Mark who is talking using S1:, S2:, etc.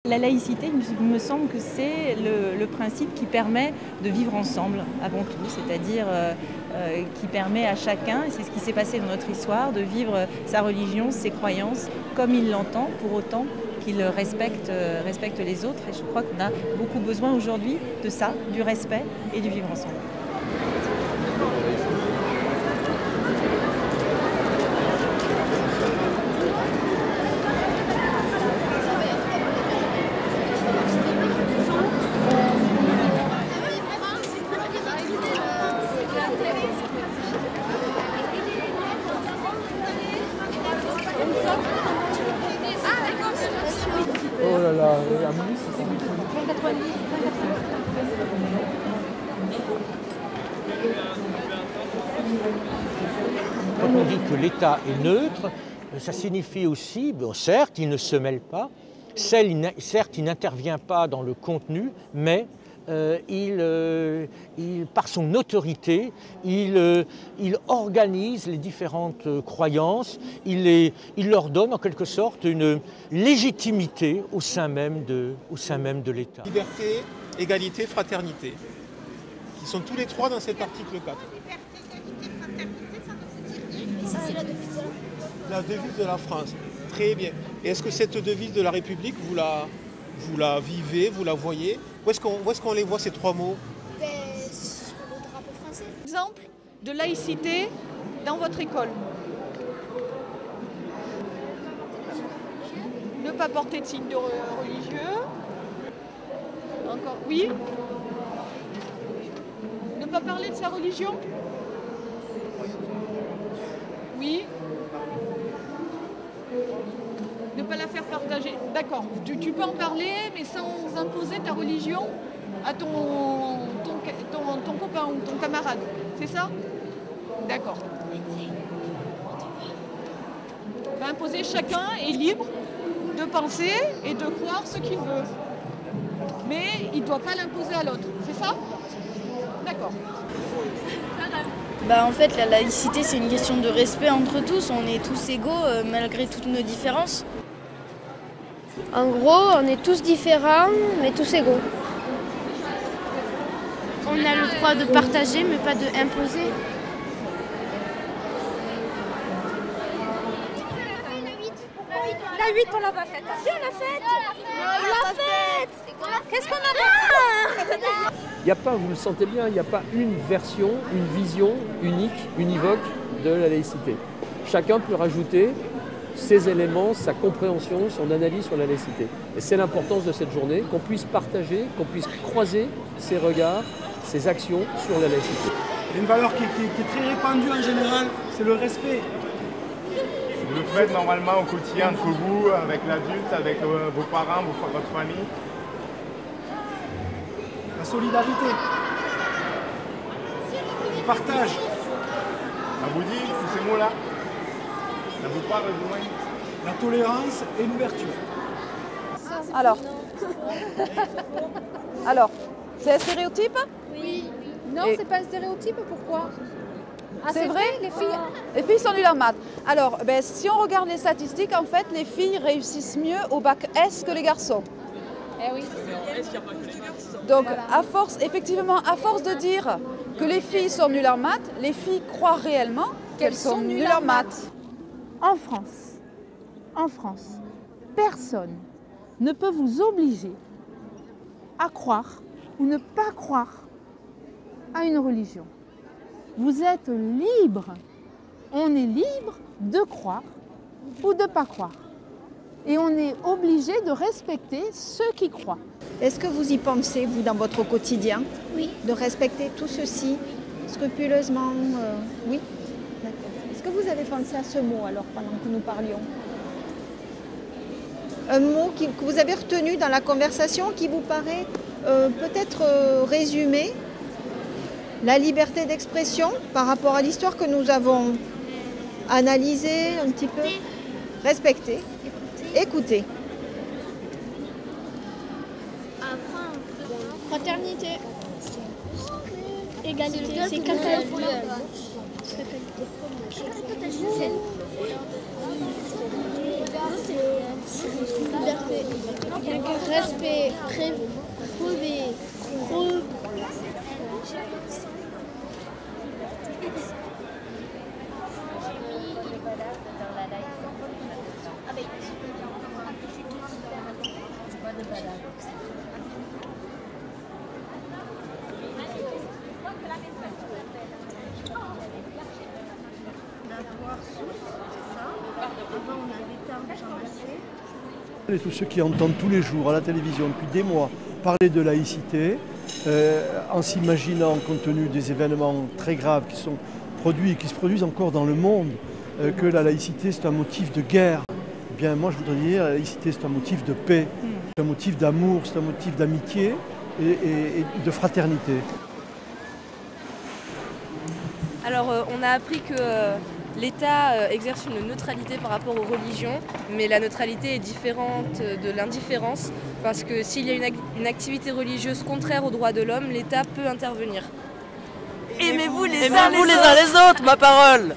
S1: La laïcité, il me semble que c'est le principe qui permet de vivre ensemble avant tout, c'est-à-dire qui permet à chacun, et c'est ce qui s'est passé dans notre histoire, de vivre sa religion, ses croyances comme il l'entend, pour autant qu'il respecte les autres. Et je crois qu'on a beaucoup besoin aujourd'hui de ça, du respect et du vivre ensemble.
S2: Oh là là, à minuit, c'est ça.
S3: Quand on dit que l'État est neutre, ça signifie aussi, bon, certes, il ne se mêle pas, certes, il n'intervient pas dans le contenu, mais par son autorité, il organise les différentes croyances, il leur donne en quelque sorte une légitimité au sein même de l'État.
S4: Liberté, égalité, fraternité, qui sont tous les trois dans cet article 4.
S5: Liberté, égalité, fraternité, ça ne vous dit rien. Ça, c'est la devise de la France.
S4: La devise de la France, très bien. Et est-ce que cette devise de la République, vous la vivez, vous la voyez? Où est-ce qu'on les voit, ces trois mots?
S5: Sur le drapeau français.
S6: Exemple de laïcité dans votre école. Ne pas porter de signe religieux. Encore, oui. Ne pas parler de sa religion. Oui. Ne pas la faire partager. D'accord. Tu peux en parler, mais sans imposer ta religion à ton copain ou ton camarade. C'est ça? D'accord. Imposer, chacun est libre de penser et de croire ce qu'il veut. Mais il ne doit pas l'imposer à l'autre. C'est ça? D'accord.
S7: En fait, la laïcité, c'est une question de respect entre tous. On est tous égaux malgré toutes nos différences.
S8: En gros, on est tous différents, mais tous égaux. On a le droit de partager, mais pas de imposer.
S5: La 8, on l'a pas faite. Si, on l'a faite. On l'a faite. Qu'est-ce qu'on a fait?
S2: Il n'y a pas, vous le sentez bien, il n'y a pas une version, une vision unique, univoque de la laïcité. Chacun peut rajouter ses éléments, sa compréhension, son analyse sur la laïcité. Et c'est l'importance de cette journée, qu'on puisse partager, qu'on puisse croiser ses regards, ses actions sur la laïcité.
S9: Il y a une valeur qui est très répandue en général, c'est le respect.
S10: Vous le faites normalement au quotidien entre vous, avec l'adulte, avec vos parents, votre famille.
S9: La solidarité. Le partage.
S10: Ça vous dit tous ces mots-là? Ça vous parle du moins?
S9: La tolérance et l'ouverture.
S6: Alors, c'est un stéréotype?
S8: Oui. Non, c'est pas un stéréotype, pourquoi?
S6: C'est vrai, les filles sont nulles en maths. Alors, si on regarde les statistiques, en fait, les filles réussissent mieux au bac S que les garçons.
S8: Eh oui.
S6: Donc, à force de dire que les filles sont nulles en maths, les filles croient réellement qu'elles sont nulles en maths.
S11: En France, personne ne peut vous obliger à croire ou ne pas croire à une religion. Vous êtes libre. On est libre de croire ou de ne pas croire. Et on est obligé de respecter ceux qui croient.
S12: Est-ce que vous y pensez, vous, dans votre quotidien?
S5: Oui.
S12: De respecter tout ceci scrupuleusement? Oui. D'accord. Est-ce que vous avez pensé à ce mot, alors, pendant que nous parlions? Un mot que vous avez retenu dans la conversation qui vous paraît peut-être résumer la liberté d'expression par rapport à l'histoire que nous avons analysée un petit peu? Respecter. Écoutez.
S8: Fraternité. Égalité. C'est quelqu'un. Respect, prouver,
S9: Et tous ceux qui entendent tous les jours à la télévision depuis des mois parler de laïcité, en s'imaginant, compte tenu des événements très graves qui sont produits et qui se produisent encore dans le monde, que la laïcité c'est un motif de guerre. Eh bien moi je voudrais dire la laïcité c'est un motif de paix, c'est un motif d'amour, c'est un motif d'amitié et de fraternité.
S13: Alors on a appris que l'État exerce une neutralité par rapport aux religions, mais la neutralité est différente de l'indifférence parce que s'il y a une activité religieuse contraire aux droits de l'homme, l'État peut intervenir.
S14: Aimez-vous les uns les autres, ma parole!